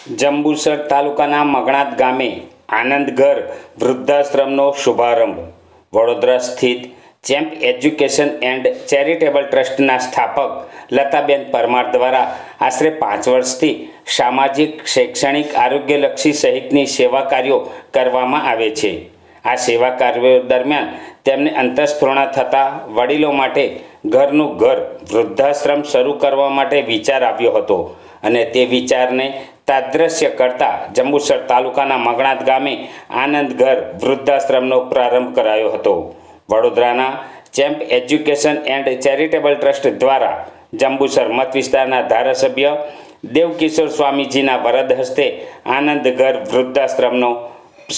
જંબુસર તાલુકાના મગણાત ગામે આનંદઘર વૃદ્ધાશ્રમનો શુભારંભ. વડોદરા સ્થિત ચેમ્પ એજ્યુકેશન એન્ડ ચેરિટેબલ ટ્રસ્ટના સ્થાપક લતાબેન પરમાર દ્વારા આશરે 5 વર્ષથી સામાજિક, શૈક્ષણિક, આરોગ્યલક્ષી સહિતની સેવા કાર્યો કરવામાં આવે છે. આ સેવા કાર્યો દરમિયાન તેમને અંતઃસ્ફૂર્ણા થતાં વડીલો માટે ઘરનું ઘર વૃદ્ધાશ્રમ શરૂ કરવા માટે વિચાર આવ્યો હતો અને તે વિચારને તાદ્રશ્ય કરતા જંબુસર તાલુકાના મગણાત ગામે આનંદઘર વૃદ્ધાશ્રમનો પ્રારંભ કરાયો હતો. વડોદરાના champ education and charitable trust દ્વારા જંબુસર મત વિસ્તારના ધારાસભ્ય દેવકિશોર સ્વામીજીના વરદ હસ્તે આનંદઘર વૃદ્ધાશ્રમનો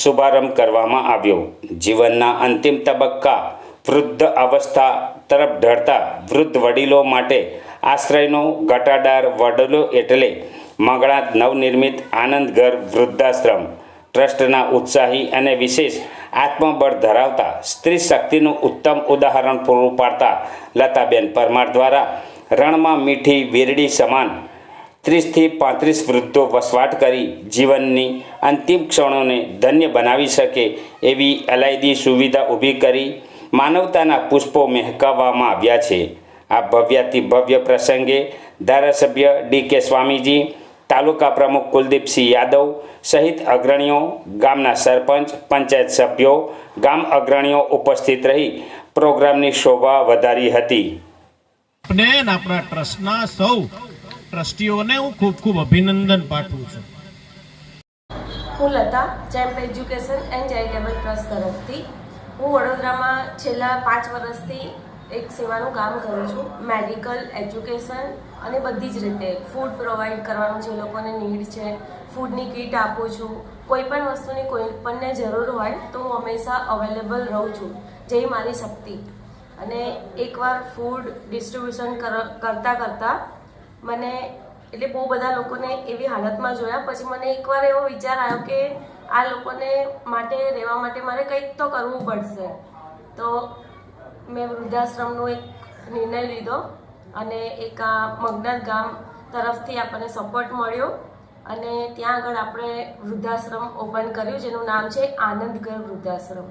શુભારંભ કરવામાં આવ્યો. જીવનના અંતિમ તબક્કા વૃદ્ધ અવસ્થા તરફ ઢળતા વૃદ્ધ વડીલો માટે આશ્રયનો ઘટાદાર વડલો એટલે મગણાત નવનિર્મિત આનંદઘર વૃદ્ધાશ્રમ ટ્રસ્ટના ઉત્સાહી અને વિશેષ આત્મબળ ધરાવતા સ્ત્રી શક્તિનું ઉત્તમ ઉદાહરણ પૂરું પાડતા લતાબેન પરમાર દ્વારા રણમાં મીઠી વેરડી સમાન 30 થી 35 વૃદ્ધો વસવાટ કરી જીવનની અંતિમ ક્ષણોને ધન્ય બનાવી શકે એવી અલાયદી સુવિધા ઊભી કરી માનવતાના પુષ્પો મહેકાવવામાં આવ્યા છે. આ ભવ્યાતિ ભવ્ય પ્રસંગે ધારાસભ્ય ડી.કે. સ્વામીજી, તાલુકા પ્રમુખ કુલદીપસિંહ યાદવ સહિત અગ્રણીઓ, ગામના સરપંચ, પંચાયત સભ્યો, ગામ અગ્રણીઓ ઉપસ્થિત રહી પ્રોગ્રામની શોભા વધારી હતી. આપણા ટ્રસ્ટના સૌ ટ્રસ્ટીઓને હું ખૂબ ખૂબ અભિનંદન પાઠવું છું. હું Lata, champ education and charitable trust તરફથી હું વડોદરામાં છેલ્લા 5 વર્ષથી એક સેવાનું કામ કરું છું. મેડિકલ, એજ્યુકેશન અને બધી જ રીતે ફૂડ પ્રોવાઈડ કરવાનું જે લોકોને નીડ છે, ફૂડની કીટ આપું છું. કોઈ પણ વસ્તુની કોઈ પણને જરૂર હોય તો હું હંમેશા અવેલેબલ રહું છું, જે મારી શક્તિ. અને એકવાર ફૂડ ડિસ્ટ્રીબ્યુશન કરતાં મને એટલે બહુ બધા લોકોને એવી હાલતમાં જોયા. પછી મને એકવાર એવો વિચાર આવ્યો કે આ લોકોને માટે રહેવા માટે મારે કંઈક તો કરવું પડશે. તો મેં વૃદ્ધાશ્રમનો એક નિર્ણય લીધો અને એક આ મગનાત ગામ તરફથી આપણને સપોર્ટ મળ્યો અને ત્યાં આગળ આપણે વૃદ્ધાશ્રમ ઓપન કર્યું, જેનું નામ છે આનંદઘર વૃદ્ધાશ્રમ.